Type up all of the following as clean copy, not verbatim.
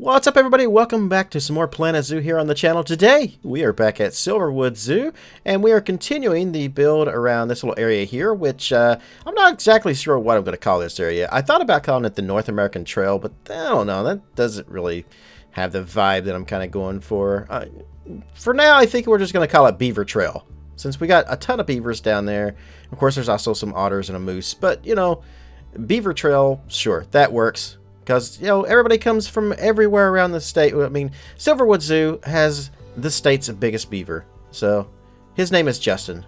What's up, everybody? Welcome back to some more Planet Zoo here on the channel. Today, we are back at Silverwood Zoo, and we are continuing the build around this little area here, which I'm not exactly sure what I'm going to call this area. I thought about calling it the North American Trail, but I don't know. That doesn't really have the vibe that I'm kind of going for. For now, I think we're just going to call it Beaver Trail, since we got a ton of beavers down there. Of course, there's also some otters and a moose, but, you know, Beaver Trail, sure, that works. Because, you know, everybody comes from everywhere around the state. I mean, Silverwood Zoo has the state's biggest beaver. So, his name is Justin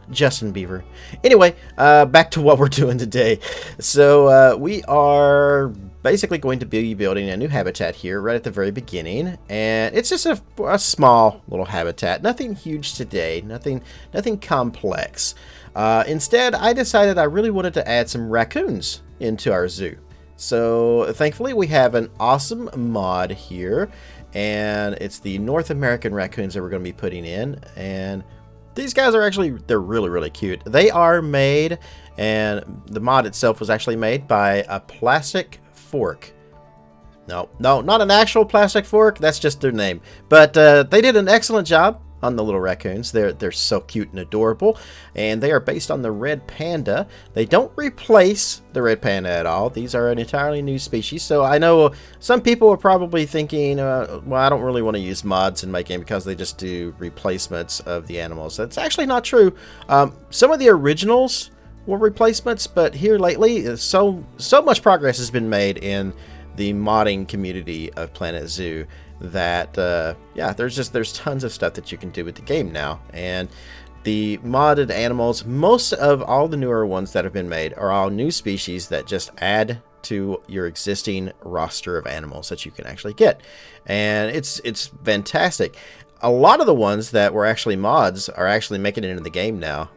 Beaver. Anyway, back to what we're doing today. So, we are basically going to be building a new habitat here right at the very beginning. And it's just a small little habitat. Nothing huge today. Nothing complex. Instead, I decided I really wanted to add some raccoons into our zoo. So thankfully we have an awesome mod here, and it's the North American raccoons that we're going to be putting in. And these guys are actually, they're really cute. They are made, and the mod itself was actually made by a plastic fork. No, not an actual plastic fork, that's just their name. But they did an excellent job on the little raccoons. They're so cute and adorable, and they are based on the red panda. They don't replace the red panda at all. These are an entirely new species. So I know some people are probably thinking, well, I don't really want to use mods in my game because they just do replacements of the animals. That's actually not true. Some of the originals were replacements, but here lately, so much progress has been made in the modding community of Planet Zoo that yeah, there's tons of stuff that you can do with the game now. And the modded animals, most of all the newer ones that have been made, are all new species that just add to your existing roster of animals that you can actually get. And it's fantastic. A lot of the ones that were actually mods are actually making it into the game now.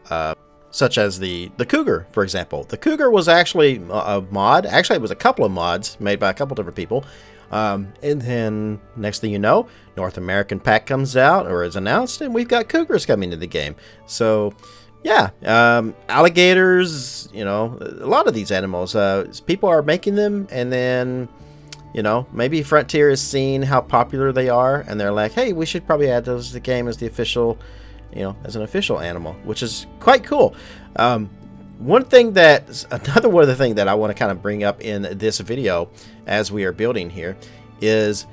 Such as the cougar, for example. The cougar was actually a mod. Actually, it was a couple of mods made by a couple different people. And then next thing you know, North American pack comes out or is announced, and we've got cougars coming to the game. So yeah, alligators, you know, a lot of these animals, people are making them, and then, you know, maybe Frontier has seen how popular they are, and they're like, hey, we should probably add those to the game as the official, you know, as an official animal, which is quite cool. Another one of the things that I want to kind of bring up in this video as we are building here is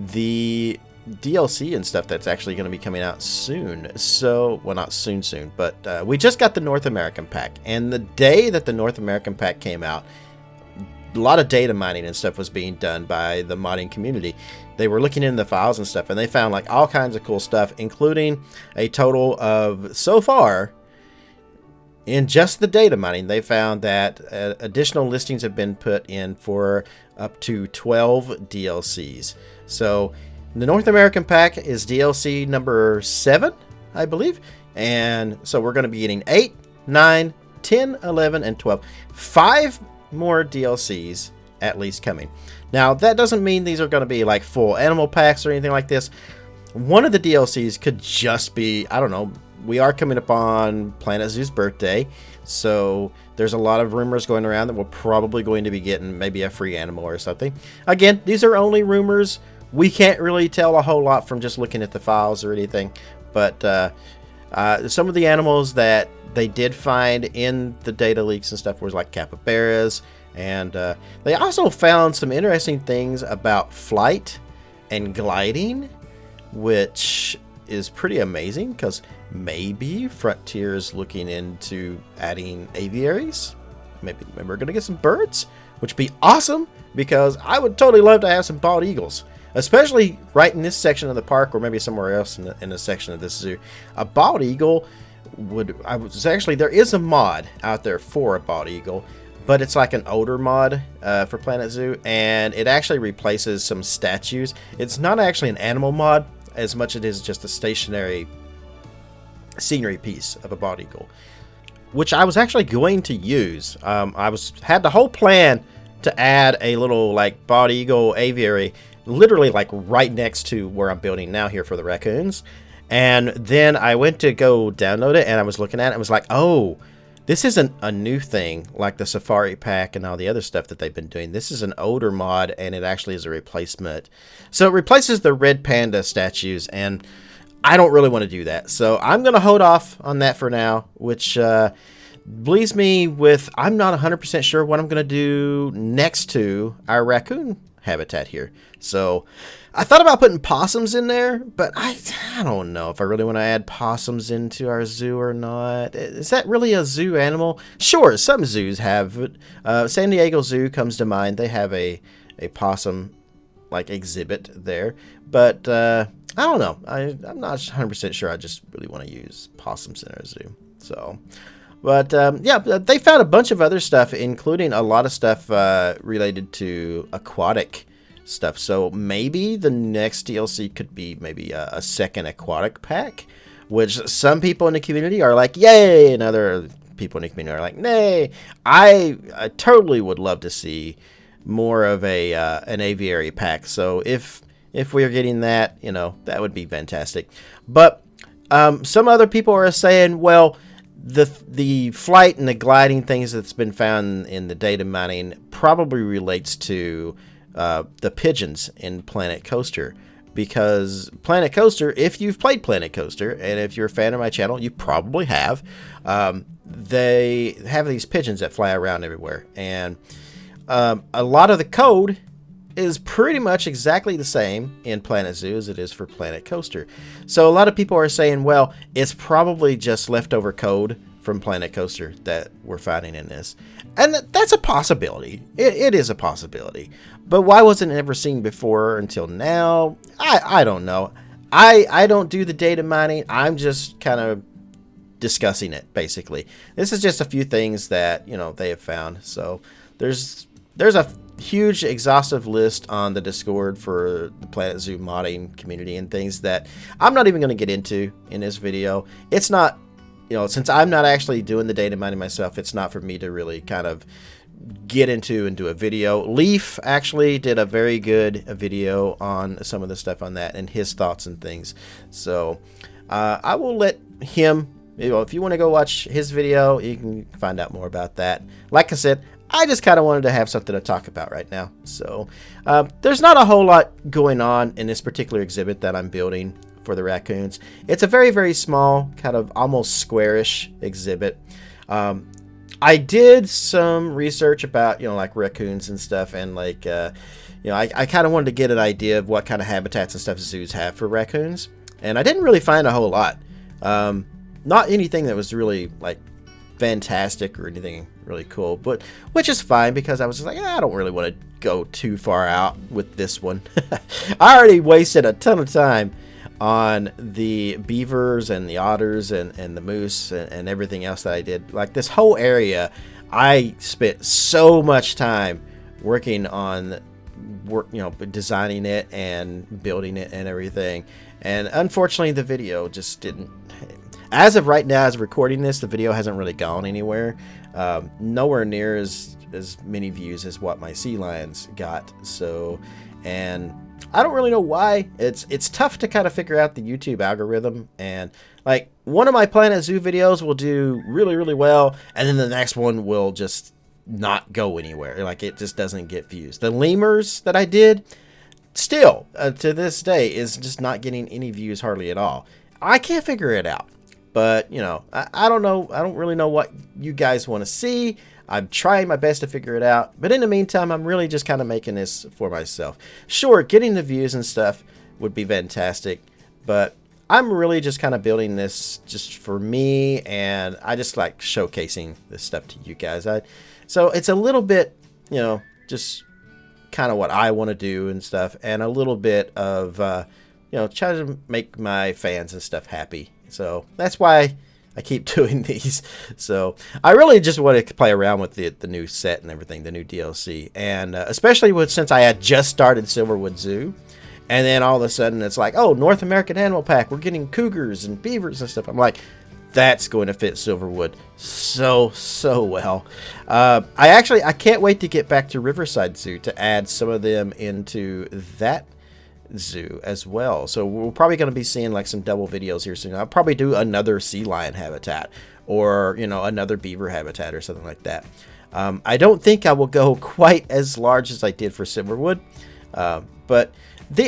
the DLC and stuff that's actually going to be coming out soon. So, well, not soon, but we just got the North American pack, and the day that the North American pack came out, a lot of data mining and stuff was being done by the modding community. They were looking in the files and stuff, and they found like all kinds of cool stuff, including a total of, so far, in just the data mining, they found that additional listings have been put in for up to 12 DLCs. So the North American pack is DLC number 7, I believe. And so we're going to be getting 8, 9, 10, 11, and 12. 5 more DLCs at least coming. Now, that doesn't mean these are going to be like full animal packs or anything like this. One of the DLCs could just be, I don't know, we are coming up on Planet Zoo's birthday, so there's a lot of rumors going around that we're probably going to be getting maybe a free animal or something. Again, these are only rumors. We can't really tell a whole lot from just looking at the files or anything, but some of the animals that they did find in the data leaks and stuff was like capybaras, and they also found some interesting things about flight and gliding, which is pretty amazing, because maybe Frontier is looking into adding aviaries. Maybe we're going to get some birds, which would be awesome, because I would totally love to have some bald eagles, especially right in this section of the park, or maybe somewhere else in a section of this zoo. A bald eagle there is a mod out there for a bald eagle, but it's like an older mod for Planet Zoo, and it actually replaces some statues. It's not actually an animal mod as much as it is just a stationary scenery piece of a bald eagle, which I was actually going to use. Had the whole plan to add a little like bald eagle aviary literally like right next to where I'm building now here for the raccoons. And then I went to go download it, and I was looking at it and was like, oh, This isn't a new thing like the Safari Pack and all the other stuff that they've been doing. This is an older mod, and it actually is a replacement. So it replaces the red panda statues, and I don't really want to do that. So I'm going to hold off on that for now, which leaves me with, I'm not 100% sure what I'm going to do next to our raccoon habitat here. So I thought about putting possums in there, but I don't know if I really want to add possums into our zoo or not. Is that really a zoo animal? Sure, some zoos have it. San Diego Zoo comes to mind. They have a possum like exhibit there, but I don't know. I'm not 100% sure. I just really want to use possums in our zoo. So, but yeah, they found a bunch of other stuff, including a lot of stuff related to aquatic stuff. So maybe the next DLC could be maybe a second aquatic pack, which some people in the community are like, yay, and other people in the community are like, nay. I totally would love to see more of an aviary pack. So if we are getting that, you know, that would be fantastic. But some other people are saying, well, the flight and the gliding things that's been found in the data mining probably relates to the pigeons in Planet Coaster, because Planet Coaster, if you've played Planet Coaster, and if you're a fan of my channel, you probably have, they have these pigeons that fly around everywhere, and a lot of the code is pretty much exactly the same in Planet Zoo as it is for Planet Coaster. So a lot of people are saying, well, it's probably just leftover code from Planet Coaster that we're finding in this. And that's a possibility. It is a possibility. But why wasn't it ever seen before until now? I don't know. I don't do the data mining. I'm just kind of discussing it, basically. This is just a few things that, you know, they have found. So there's a huge exhaustive list on the Discord for the Planet Zoo modding community and things that I'm not even going to get into in this video. It's not, you know, since I'm not actually doing the data mining myself, it's not for me to really kind of get into and do a video. Leaf actually did a very good video on some of the stuff on that and his thoughts and things. So I will let him, you know, if you want to go watch his video, you can find out more about that. Like I said, I just kind of wanted to have something to talk about right now. So there's not a whole lot going on in this particular exhibit that I'm building for the raccoons. It's a very, very small, kind of almost squarish exhibit. I did some research about, you know, like raccoons and stuff, and like, you know, I kind of wanted to get an idea of what kind of habitats and stuff zoos have for raccoons, and I didn't really find a whole lot. Not anything that was really like fantastic or anything really cool, but which is fine, because I was just like, I don't really want to go too far out with this one. I already wasted a ton of time on the beavers and the otters and the moose and everything else that I did. Like this whole area, I spent so much time working on you know, designing it and building it and everything, and unfortunately the video just didn't. As of right now, as recording this, the video hasn't really gone anywhere. Nowhere near as many views as what my sea lions got. So, and I don't really know why. It's tough to kind of figure out the YouTube algorithm. And like one of my Planet Zoo videos will do really, really well, and then the next one will just not go anywhere. Like it just doesn't get views. The lemurs that I did, still to this day, is just not getting any views hardly at all. I can't figure it out. But, you know, I don't know. I don't really know what you guys want to see. I'm trying my best to figure it out. But in the meantime, I'm really just kind of making this for myself. Sure, getting the views and stuff would be fantastic. But I'm really just kind of building this just for me. And I just like showcasing this stuff to you guys. So it's a little bit, you know, just kind of what I want to do and stuff. And a little bit of, you know, try to make my fans and stuff happy. So that's why I keep doing these. So I really just want to play around with the new set and everything, the new DLC. And especially since I had just started Silverwood Zoo. And then all of a sudden it's like, oh, North American Animal Pack. We're getting cougars and beavers and stuff. I'm like, that's going to fit Silverwood so well. I can't wait to get back to Riverside Zoo to add some of them into that zoo as well. So we're probably going to be seeing like some double videos here soon. I'll probably do another sea lion habitat, or, you know, another beaver habitat or something like that. I don't think I will go quite as large as I did for Silverwood, but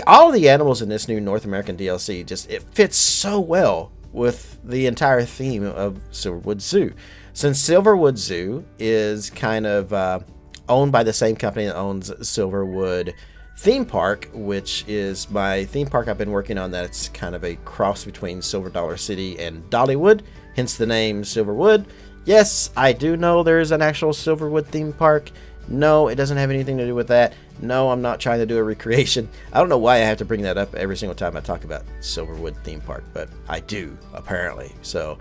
all of the animals in this new North American DLC, it fits so well with the entire theme of Silverwood Zoo. Since Silverwood Zoo is kind of owned by the same company that owns Silverwood Theme Park, which is my theme park I've been working on, that's kind of a cross between Silver Dollar City and Dollywood, hence the name Silverwood. Yes, I do know there is an actual Silverwood theme park. No, it doesn't have anything to do with that. No, I'm not trying to do a recreation. I don't know why I have to bring that up every single time I talk about Silverwood theme park, but I do, apparently. So,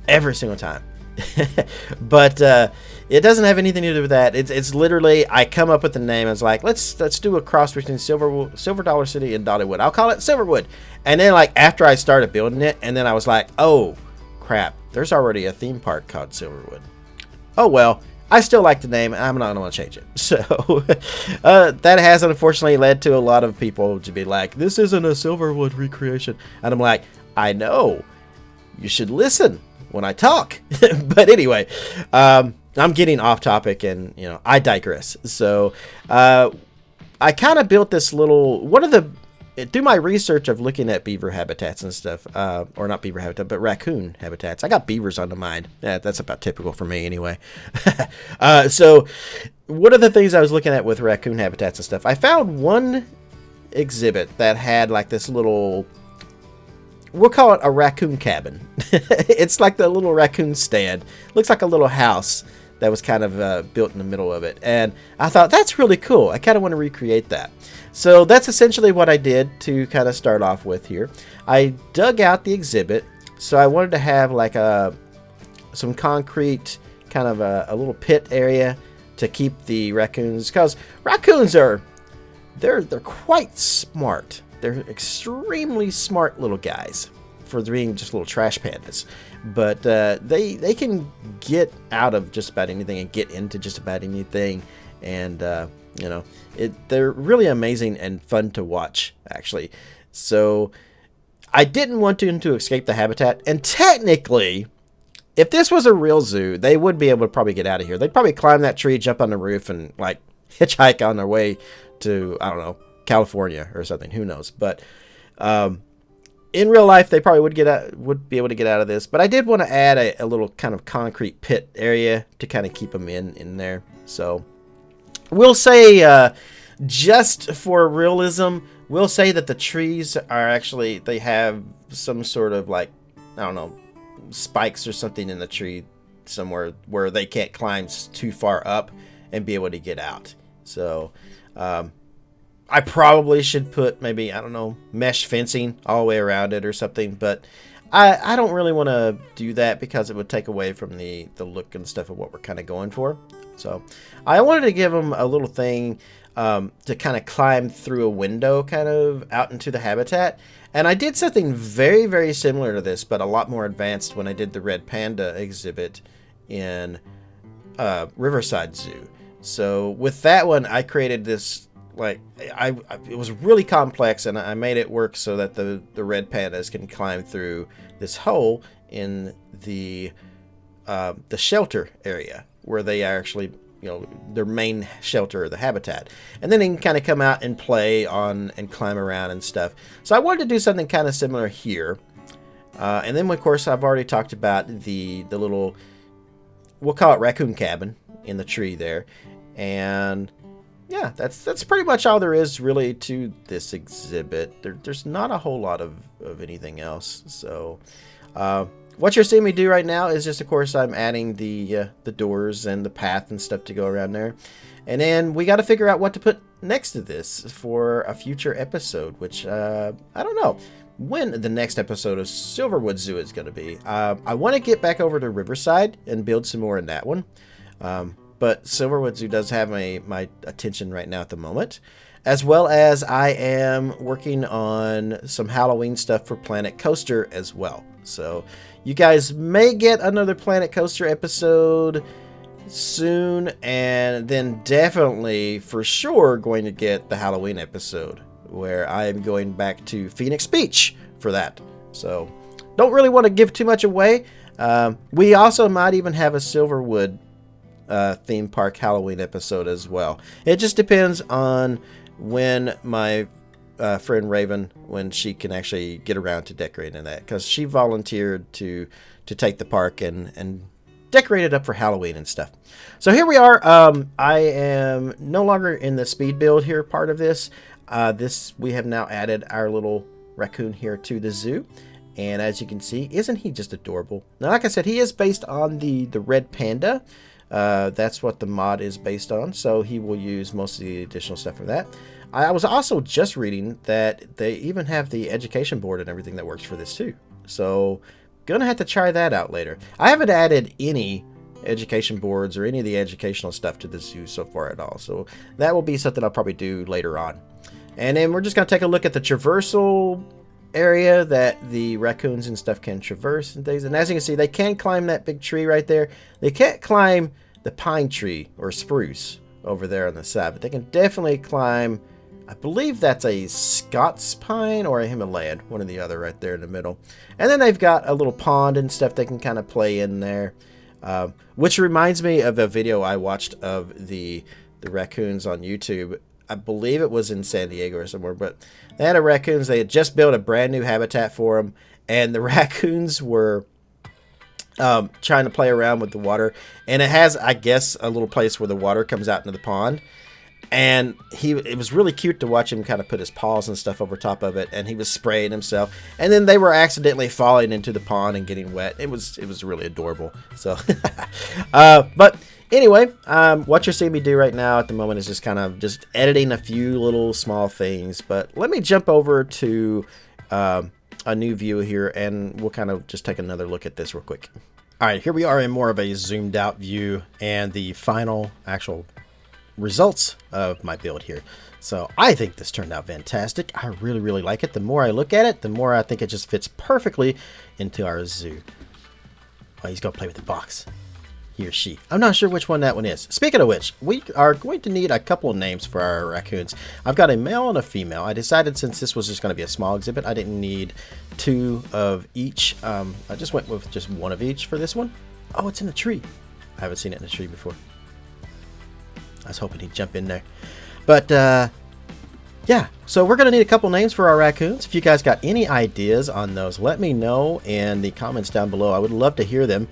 every single time. But it doesn't have anything to do with that. It's literally, I come up with the name. It's like, let's do a cross between Silver Dollar City and Dollywood. I'll call it Silverwood. And then, like, after I started building it, and then I was like, oh, crap. There's already a theme park called Silverwood. Oh, well. I still like the name, and I'm not going to change it. So, that has unfortunately led to a lot of people to be like, this isn't a Silverwood recreation. And I'm like, I know. You should listen when I talk. But anyway, I'm getting off topic, and, you know, I digress. So, I kind of built this little, through my research of looking at beaver habitats and stuff, or not beaver habitat, but raccoon habitats. I got beavers on the mind. Yeah, that's about typical for me anyway. So one of the things I was looking at with raccoon habitats and stuff, I found one exhibit that had like this little, we'll call it a raccoon cabin. It's like the little raccoon stand. Looks like a little house that was kind of built in the middle of it. And I thought, that's really cool. I kind of want to recreate that. So that's essentially what I did to kind of start off with here. I dug out the exhibit. So I wanted to have like some concrete, kind of a little pit area to keep the raccoons. Because raccoons they're quite smart. They're extremely smart little guys for being just little trash pandas. But they can get out of just about anything and get into just about anything. And, you know, they're really amazing and fun to watch, actually. So I didn't want them to escape the habitat. And technically, if this was a real zoo, they would be able to probably get out of here. They'd probably climb that tree, jump on the roof, and, like, hitchhike on their way to, I don't know, California or something. Who knows? But in real life, they probably would be able to get out of this. But I did want to add a little kind of concrete pit area to kind of keep them in there. So we'll say, just for realism, we'll say that the trees are actually, they have some sort of, like, I don't know, spikes or something in the tree somewhere where they can't climb too far up and be able to get out. So I probably should put maybe, I don't know, mesh fencing all the way around it or something, but I don't really want to do that because it would take away from the look and stuff of what we're kind of going for. So I wanted to give them a little thing to kind of climb through a window kind of out into the habitat. And I did something very, very similar to this, but a lot more advanced when I did the Red Panda exhibit in Riverside Zoo. So with that one, I created this, like, it was really complex, and I made it work so that the red pandas can climb through this hole in the shelter area where they actually, you know, their main shelter or the habitat, and then they can kind of come out and play on and climb around and stuff. So I wanted to do something kind of similar here, and then of course I've already talked about the little, we'll call it raccoon cabin in the tree there, and yeah, that's pretty much all there is really to this exhibit. There's not a whole lot of anything else. So what you're seeing me do right now is just, of course, I'm adding the doors and the path and stuff to go around there. And then we got to figure out what to put next to this for a future episode, which I don't know when the next episode of Silverwood Zoo is going to be. I want to get back over to Riverside and build some more in that one. But Silverwood Zoo does have my attention right now at the moment, as well as I am working on some Halloween stuff for Planet Coaster as well. So you guys may get another Planet Coaster episode soon, and then definitely for sure going to get the Halloween episode where I am going back to Phoenix Beach for that. So don't really want to give too much away. We also might even have a Silverwood theme park Halloween episode as well. It just depends on when my friend Raven, when she can actually get around to decorating that, because she volunteered to take the park and decorate it up for Halloween and stuff. So here we are. I am no longer in the speed build here part of this. We have now added our little raccoon here to the zoo. And as you can see, isn't he just adorable? Now, like I said, he is based on the red panda. That's what the mod is based on. So he will use most of the additional stuff for that. I was also just reading that they even have the education board and everything that works for this too. So gonna have to try that out later. I haven't added any education boards or any of the educational stuff to the zoo so far at all. So that will be something I'll probably do later on. And then we're just gonna take a look at the traversal area that the raccoons and stuff can traverse and things. And as you can see, they can climb that big tree right there. They can't climb the pine tree or spruce over there on the side, but they can definitely climb, I believe that's a Scots pine or a Himalayan, one or the other right there in the middle. And then they've got a little pond and stuff they can kind of play in there, which reminds me of a video I watched of the raccoons on YouTube. I believe it was in San Diego or somewhere, but they had raccoons. They had just built a brand new habitat for them, and the raccoons were trying to play around with the water. And it has, I guess, a little place where the water comes out into the pond. And it was really cute to watch him kind of put his paws and stuff over top of it, and he was spraying himself. And then they were accidentally falling into the pond and getting wet. It was really adorable. So, but anyway, what you're seeing me do right now at the moment is just kind of just editing a few little small things. But let me jump over to a new view here, and we'll kind of just take another look at this real quick. All right, here we are in more of a zoomed out view and the final actual results of my build here. So I think this turned out fantastic. I really like it. The more I look at it, the more I think it just fits perfectly into our zoo. Well, he's gonna play with the box. He or she. I'm not sure which one that one is. Speaking of which, we are going to need a couple of names for our raccoons. I've got a male and a female. I decided since this was just going to be a small exhibit, I didn't need two of each. I just went with just one of each for this one. Oh, it's in a tree. I haven't seen it in a tree before. I was hoping he'd jump in there. But, yeah. So we're going to need a couple names for our raccoons. If you guys got any ideas on those, let me know in the comments down below. I would love to hear them.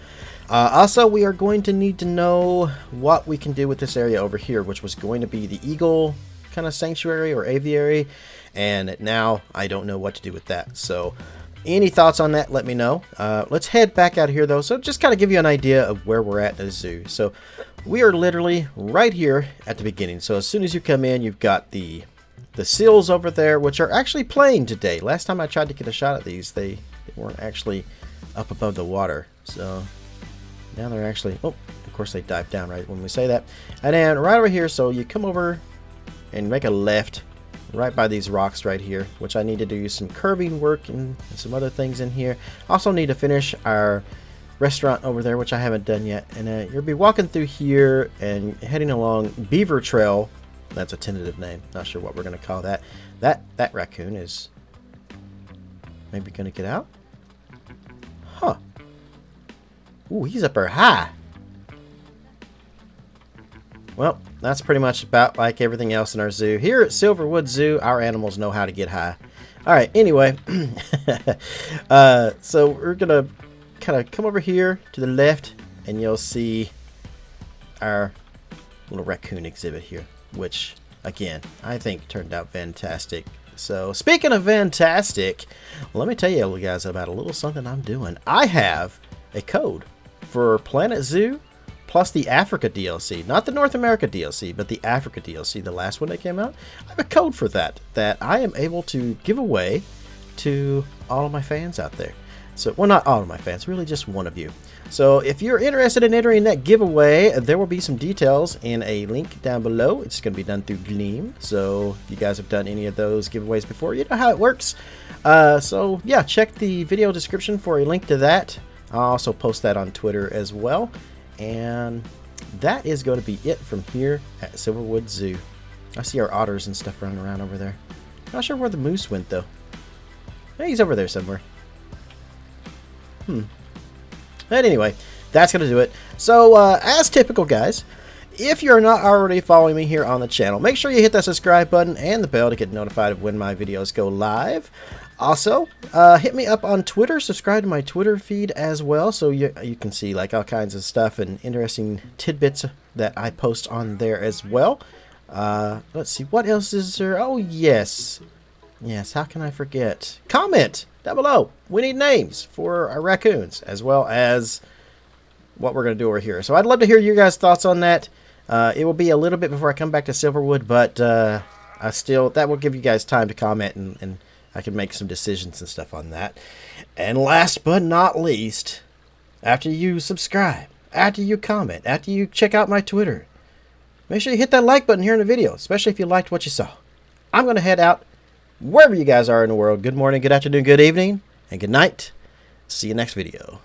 Also, we are going to need to know what we can do with this area over here, which was going to be the eagle kind of sanctuary or aviary. And now I don't know what to do with that. So any thoughts on that, let me know. Let's head back out here, though. So just kind of give you an idea of where we're at in the zoo. So we are literally right here at the beginning. So as soon as you come in, you've got the seals over there, which are actually playing today. Last time I tried to get a shot at these, they weren't actually up above the water. So now they're actually, oh, of course they dive down right when we say that. And then right over here, so you come over and make a left right by these rocks right here, which I need to do some curving work and some other things in here. Also need to finish our restaurant over there, which I haven't done yet. And you'll be walking through here and heading along Beaver Trail. That's a tentative name. Not sure what we're going to call that. That raccoon is maybe going to get out. Huh. Ooh, he's up there high. Well, that's pretty much about like everything else in our zoo. Here at Silverwood Zoo, our animals know how to get high. Alright, anyway. So we're going to kind of come over here to the left, and you'll see our little raccoon exhibit here, which, again, I think turned out fantastic. So, speaking of fantastic, let me tell you guys about a little something I'm doing. I have a code for Planet Zoo plus the Africa DLC. Not the North America DLC, but the Africa DLC, the last one that came out. I have a code for that I am able to give away to all of my fans out there. So, well, not all of my fans, really just one of you. So if you're interested in entering that giveaway, there will be some details in a link down below. It's going to be done through Gleam. So if you guys have done any of those giveaways before, you know how it works. So yeah, check the video description for a link to that. I'll also post that on Twitter as well. And that is going to be it from here at Silverwood Zoo. I see our otters and stuff running around over there. Not sure where the moose went though. Hey, he's over there somewhere. But anyway, that's going to do it. So, as typical, guys, if you're not already following me here on the channel, make sure you hit that subscribe button and the bell to get notified of when my videos go live. Also, hit me up on Twitter. Subscribe to my Twitter feed as well, so you can see like all kinds of stuff and interesting tidbits that I post on there as well. Let's see, what else is there? Oh, yes. Yes, how can I forget? Comment down below. We need names for our raccoons, as well as what we're going to do over here. So I'd love to hear your guys' thoughts on that. It will be a little bit before I come back to Silverwood, but that will give you guys time to comment, and I can make some decisions and stuff on that. And last but not least, after you subscribe, after you comment, after you check out my Twitter, make sure you hit that like button here in the video, especially if you liked what you saw. I'm going to head out wherever you guys are in the world. Good morning, good afternoon, good evening, and good night. See you next video.